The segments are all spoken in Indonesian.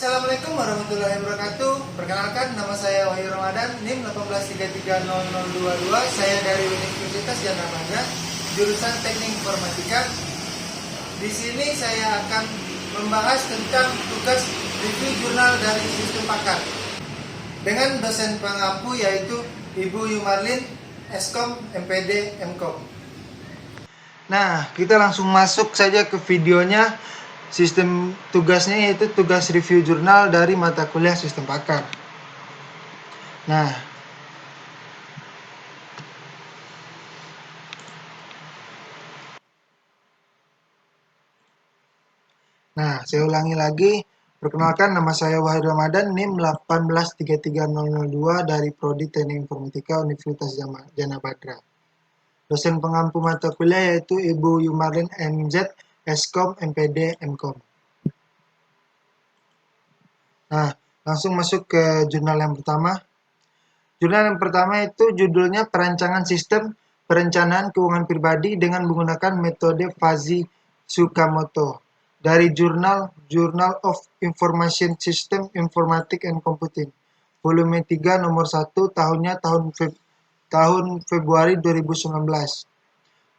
Assalamualaikum warahmatullahi wabarakatuh. Perkenalkan, nama saya Wahyu Ramadan, NIM 183300022. Saya dari Universitas Jana Madra, jurusan Teknik Informatika. Di sini saya akan membahas tentang tugas review jurnal dari sistem pakar dengan dosen pengampu yaitu Ibu Yumarlin, Eskom, MPD, Mkom. Nah, kita langsung masuk saja ke videonya. Sistem tugasnya yaitu tugas review jurnal dari mata kuliah sistem pakar. Nah, saya ulangi lagi. Perkenalkan, nama saya Wahyu Ramadan, NIM 1833002 dari Prodi Teknik Informatika Universitas Jana Madra. Dosen pengampu mata kuliah yaitu Ibu Yumarlin, MZ, Eskom, MPD, Mkom. Nah, langsung masuk ke jurnal yang pertama. Jurnal yang pertama itu judulnya Perancangan Sistem Perencanaan Keuangan Pribadi dengan menggunakan metode Fuzzy Tsukamoto dari Journal of Information System Informatic and Computing, volume 3 nomor 1, tahunnya tahun Februari 2019.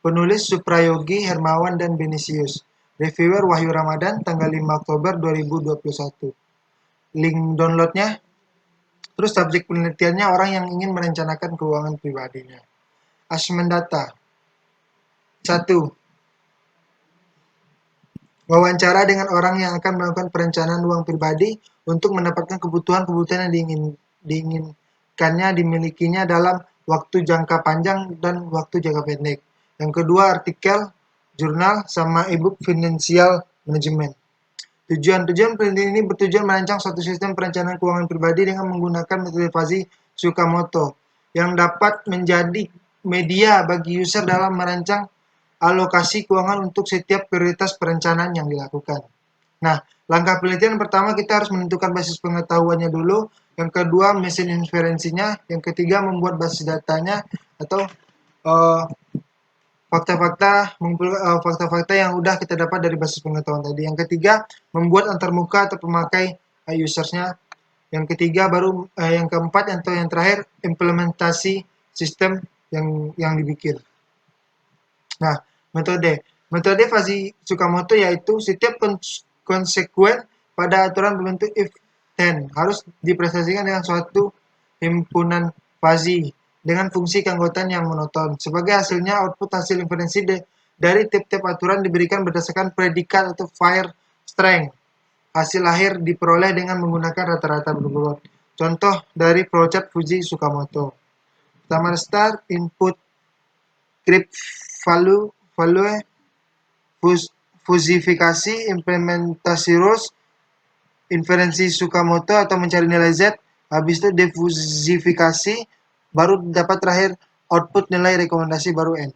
Penulis Suprayogi, Hermawan, dan Benisius. Reviewer Wahyu Ramadan, tanggal 5 Oktober 2021. Link downloadnya. Terus subjek penelitiannya orang yang ingin merencanakan keuangan pribadinya. Assessment data. 1. Wawancara dengan orang yang akan melakukan perencanaan uang pribadi untuk mendapatkan kebutuhan-kebutuhan yang diinginkannya dimilikinya dalam waktu jangka panjang dan waktu jangka pendek. Yang kedua, artikel, jurnal, sama e-book Financial Management. Tujuan penelitian ini bertujuan merancang suatu sistem perencanaan keuangan pribadi dengan menggunakan metode Fuzzy Tsukamoto yang dapat menjadi media bagi user dalam merancang alokasi keuangan untuk setiap prioritas perencanaan yang dilakukan. Nah, langkah penelitian pertama kita harus menentukan basis pengetahuannya dulu, yang kedua mesin inferensinya, yang ketiga membuat basis datanya atau fakta-fakta yang udah kita dapat dari basis pengetahuan tadi. Yang ketiga, membuat antarmuka atau pemakai usersnya. Yang ketiga yang keempat atau yang terakhir implementasi sistem yang dibikin. Nah, metode Fuzzy Tsukamoto yaitu setiap konsekuen pada aturan berbentuk if then harus dipresentasikan dengan suatu himpunan fuzzy dengan fungsi keanggotaan yang monoton. Sebagai hasilnya, output hasil inferensi dari tiap-tiap aturan diberikan berdasarkan predikat atau fire strength. Hasil akhir diperoleh dengan menggunakan rata-rata berbobot. Contoh dari flowchart Fuzzy Tsukamoto. Pertama, start, input, script value, fusifikasi, implementasi rules, inferensi Tsukamoto atau mencari nilai Z, habis itu defusifikasi, baru dapat terakhir output nilai rekomendasi baru N.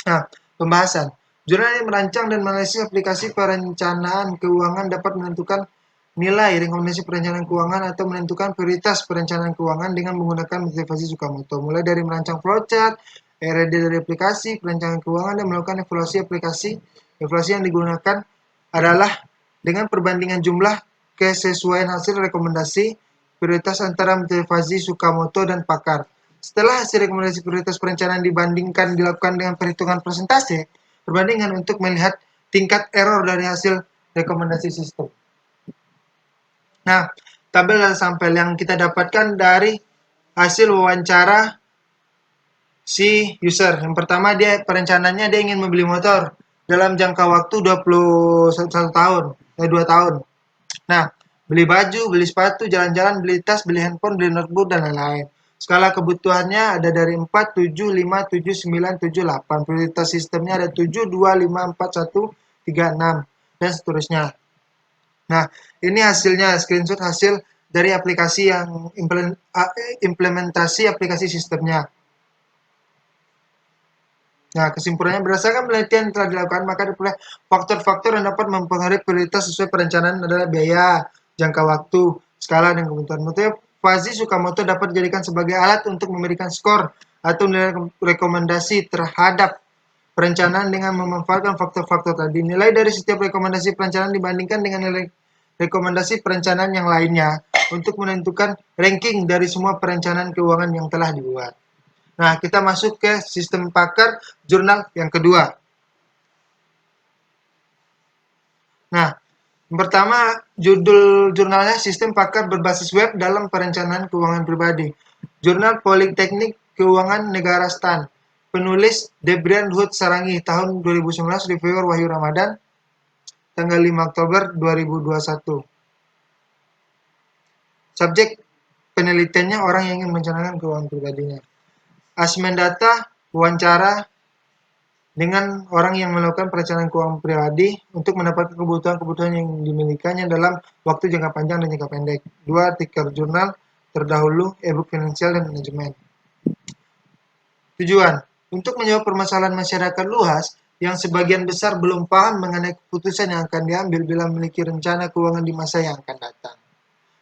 Nah, pembahasan. Jurnal ini merancang dan menganalisis aplikasi perencanaan keuangan dapat menentukan nilai rekomendasi perencanaan keuangan atau menentukan prioritas perencanaan keuangan dengan menggunakan metode Fuzzy Tsukamoto. Mulai dari merancang flowchart, R&D dari aplikasi, perencanaan keuangan, dan melakukan evaluasi aplikasi. Evaluasi yang digunakan adalah dengan perbandingan jumlah kesesuaian hasil rekomendasi prioritas antara metode Fuzzy Tsukamoto dan pakar. Setelah hasil rekomendasi prioritas perencanaan dilakukan dengan perhitungan persentase, perbandingan untuk melihat tingkat error dari hasil rekomendasi sistem. Nah, tabel dan sampel yang kita dapatkan dari hasil wawancara si user. Yang pertama, perencanaannya dia ingin membeli motor dalam jangka waktu 21 tahun, 2 tahun. Nah, beli baju, beli sepatu, jalan-jalan, beli tas, beli handphone, beli notebook, dan lain-lain. Skala kebutuhannya ada dari 4, 7, 5, 7, 9, 7, 8. Prioritas sistemnya ada 7, 2, 5, 4, 1, 3, 6, dan seterusnya. Nah, ini hasilnya, screenshot hasil dari aplikasi yang implementasi aplikasi sistemnya. Nah, kesimpulannya berdasarkan penelitian yang telah dilakukan, maka diperoleh faktor-faktor yang dapat mempengaruhi prioritas sesuai perencanaan adalah biaya, jangka waktu, skala, dan kebutuhan. Metode Fuzzy Tsukamoto dapat dijadikan sebagai alat untuk memberikan skor atau nilai rekomendasi terhadap perencanaan dengan memanfaatkan faktor-faktor tadi. Nilai dari setiap rekomendasi perencanaan dibandingkan dengan nilai rekomendasi perencanaan yang lainnya untuk menentukan ranking dari semua perencanaan keuangan yang telah dibuat. Nah, kita masuk ke sistem pakar jurnal yang kedua. Nah, pertama, judul jurnalnya Sistem Pakar Berbasis Web dalam Perencanaan Keuangan Pribadi. Jurnal Politeknik Keuangan Negara STAN. Penulis Debrian Hud Sarangi, tahun 2019, reviewer Wahyu Ramadan, tanggal 5 Oktober 2021. Subjek penelitiannya orang yang ingin mencanangkan keuangan pribadinya. Asesmen data, wawancara dengan orang yang melakukan perencanaan keuangan pribadi untuk mendapatkan kebutuhan-kebutuhan yang dimilikinya dalam waktu jangka panjang dan jangka pendek. 2 artikel jurnal terdahulu, e-book finansial dan manajemen. Tujuan, untuk menjawab permasalahan masyarakat luas yang sebagian besar belum paham mengenai keputusan yang akan diambil bila memiliki rencana keuangan di masa yang akan datang.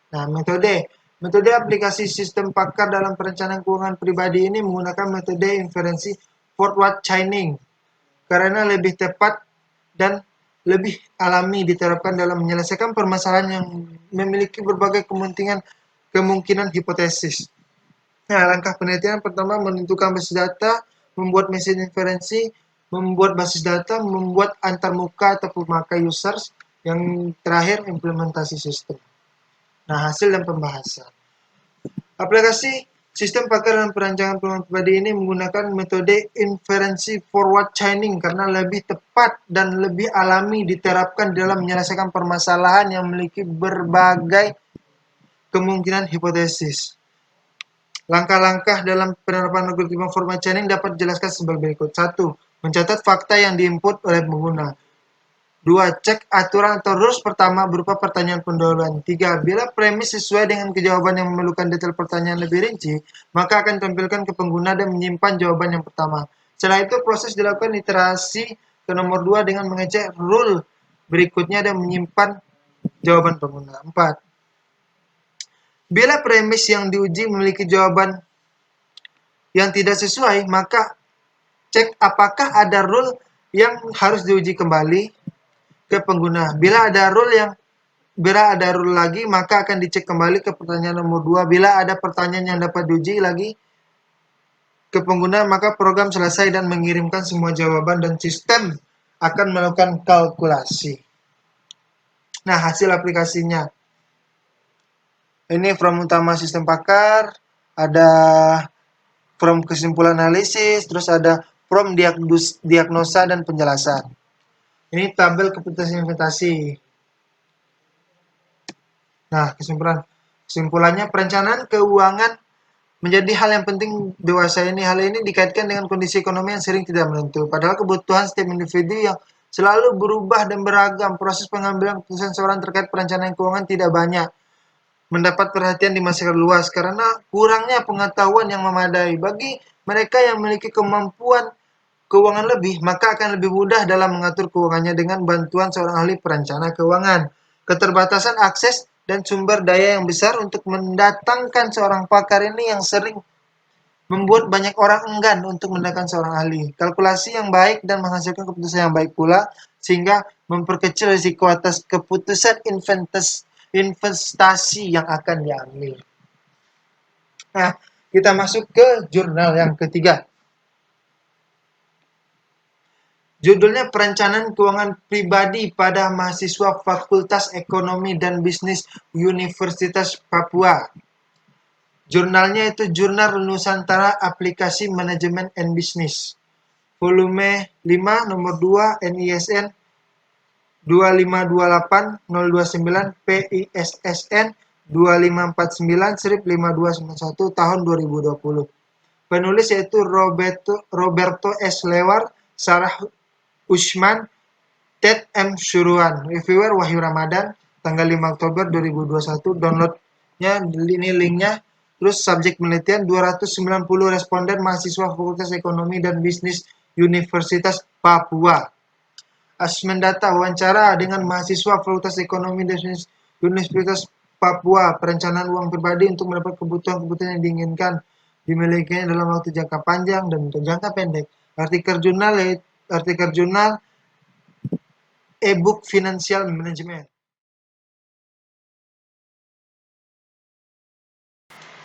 Nah, metode aplikasi sistem pakar dalam perencanaan keuangan pribadi ini menggunakan metode inferensi forward chaining karena lebih tepat dan lebih alami diterapkan dalam menyelesaikan permasalahan yang memiliki berbagai kemungkinan hipotesis. Nah, langkah penelitian pertama menentukan basis data, membuat mesin inferensi, membuat basis data, membuat antarmuka atau pemakai users, yang terakhir implementasi sistem. Nah, hasil dan pembahasan. Aplikasi sistem pakar dan perancangan keuangan pribadi ini menggunakan metode inferensi forward chaining karena lebih tepat dan lebih alami diterapkan dalam menyelesaikan permasalahan yang memiliki berbagai kemungkinan hipotesis. Langkah-langkah dalam penerapan algoritma forward chaining dapat dijelaskan sebagai berikut. 1. Mencatat fakta yang diinput oleh pengguna. 2. Cek aturan atau rules pertama berupa pertanyaan pendahuluan. 3. Bila premis sesuai dengan kejawaban yang memerlukan detail pertanyaan lebih rinci, maka akan ditampilkan ke pengguna dan menyimpan jawaban yang pertama. Setelah itu, proses dilakukan iterasi ke nomor 2 dengan mengecek rule berikutnya dan menyimpan jawaban pengguna. 4. Bila premis yang diuji memiliki jawaban yang tidak sesuai, maka cek apakah ada rule yang harus diuji kembali ke pengguna. Bila ada rule lagi, maka akan dicek kembali ke pertanyaan nomor 2. Bila ada pertanyaan yang dapat diuji lagi ke pengguna, maka program selesai dan mengirimkan semua jawaban dan sistem akan melakukan kalkulasi. Nah, hasil aplikasinya. Ini from utama sistem pakar, ada from kesimpulan analisis, terus ada from diagnosa dan penjelasan. Ini tabel keputusan investasi. Nah, kesimpulannya perencanaan keuangan menjadi hal yang penting dewasa ini. Hal ini dikaitkan dengan kondisi ekonomi yang sering tidak menentu. Padahal kebutuhan setiap individu yang selalu berubah dan beragam. Proses pengambilan keputusan seorang terkait perencanaan keuangan tidak banyak mendapat perhatian di masyarakat luas karena kurangnya pengetahuan yang memadai. Bagi mereka yang memiliki kemampuan keuangan lebih, maka akan lebih mudah dalam mengatur keuangannya dengan bantuan seorang ahli perencana keuangan. Keterbatasan akses dan sumber daya yang besar untuk mendatangkan seorang pakar ini yang sering membuat banyak orang enggan untuk mendatangkan seorang ahli. Kalkulasi yang baik dan menghasilkan keputusan yang baik pula, sehingga memperkecil risiko atas keputusan investasi yang akan diambil. Nah, kita masuk ke jurnal yang ketiga. Judulnya Perencanaan Keuangan Pribadi pada Mahasiswa Fakultas Ekonomi dan Bisnis Universitas Papua. Jurnalnya itu Jurnal Nusantara Aplikasi Manajemen and Business. Volume 5 nomor 2 NISN 2528029 PISSN 2549-5291 tahun 2020. Penulis yaitu Roberto S. Lewar, Sarah Usman, Ted M. Syuruan. Reviewer Wahyu Ramadan, tanggal 5 Oktober 2021. Downloadnya, ini linknya. Terus subjek penelitian 290 responden mahasiswa Fakultas Ekonomi dan Bisnis Universitas Papua. Asesmen data wawancara dengan mahasiswa Fakultas Ekonomi dan Bisnis Universitas Papua. Perencanaan uang pribadi untuk mendapat kebutuhan-kebutuhan yang diinginkan dimilikinya dalam waktu jangka panjang dan untuk jangka pendek. Artikel jurnal e-book Financial Management.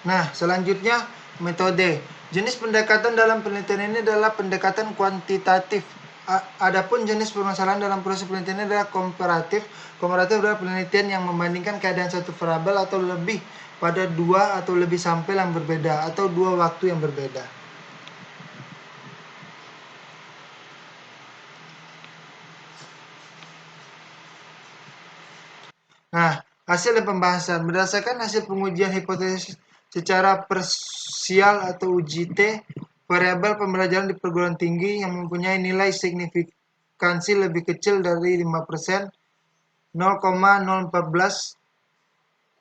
Nah, selanjutnya metode. Jenis pendekatan dalam penelitian ini adalah pendekatan kuantitatif. Adapun jenis permasalahan dalam proses penelitian ini adalah komparatif. Komparatif adalah penelitian yang membandingkan keadaan satu variabel atau lebih pada dua atau lebih sampel yang berbeda atau dua waktu yang berbeda. Nah, hasil dan pembahasan. Berdasarkan hasil pengujian hipotesis secara parsial atau uji T, variabel pembelajaran di perguruan tinggi yang mempunyai nilai signifikansi lebih kecil dari 5%, 0,014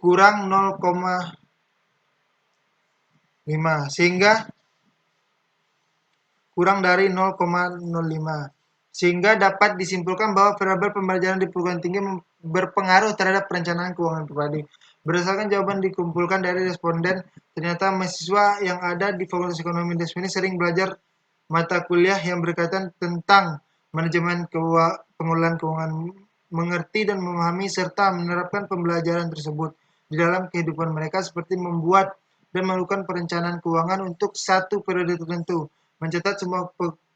kurang 0,5, sehingga kurang dari 0,05. Sehingga dapat disimpulkan bahwa variabel pembelajaran di perguruan tinggi berpengaruh terhadap perencanaan keuangan pribadi. Berdasarkan jawaban dikumpulkan dari responden, ternyata mahasiswa yang ada di Fakultas Ekonomi DESP ini sering belajar mata kuliah yang berkaitan tentang manajemen pengelolaan keuangan, mengerti dan memahami serta menerapkan pembelajaran tersebut di dalam kehidupan mereka seperti membuat dan melakukan perencanaan keuangan untuk satu periode tertentu, mencatat semua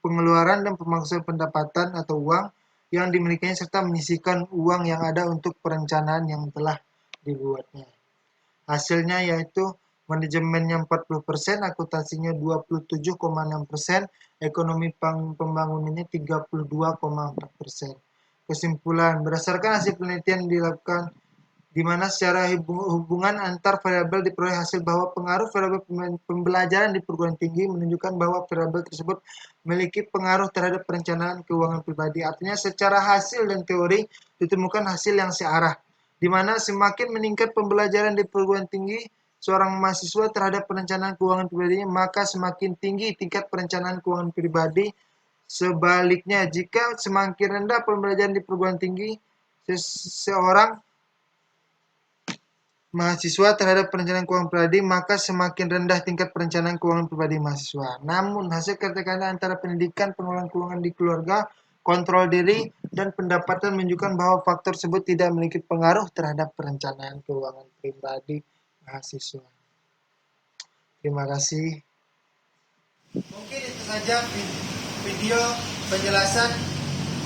pengeluaran dan pemasukan pendapatan atau uang yang dimilikinya serta menyisihkan uang yang ada untuk perencanaan yang telah dibuatnya. Hasilnya yaitu manajemennya 40%, akuntansinya 27,6%, ekonomi pembangunannya 32,4%. Kesimpulan, berdasarkan hasil penelitian dilakukan di mana secara hubungan antar variabel diperoleh hasil bahwa pengaruh variabel pembelajaran di perguruan tinggi menunjukkan bahwa variabel tersebut memiliki pengaruh terhadap perencanaan keuangan pribadi. Artinya secara hasil dan teori ditemukan hasil yang searah, di mana semakin meningkat pembelajaran di perguruan tinggi seorang mahasiswa terhadap perencanaan keuangan pribadinya, maka semakin tinggi tingkat perencanaan keuangan pribadi. Sebaliknya, jika semakin rendah pembelajaran di perguruan tinggi seorang mahasiswa terhadap perencanaan keuangan pribadi, maka semakin rendah tingkat perencanaan keuangan pribadi mahasiswa. Namun, hasil katakanlah antara pendidikan pengelolaan keuangan di keluarga, kontrol diri, dan pendapatan menunjukkan bahwa faktor tersebut tidak memiliki pengaruh terhadap perencanaan keuangan pribadi mahasiswa. Terima kasih. Mungkin itu saja video penjelasan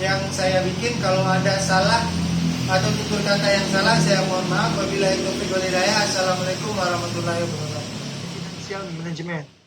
yang saya bikin. Kalau ada salah atau tutur kata yang salah, saya mohon maaf. Wabillahi taufiq wal hidayah. Assalamualaikum warahmatullahi wabarakatuh. Financial Management.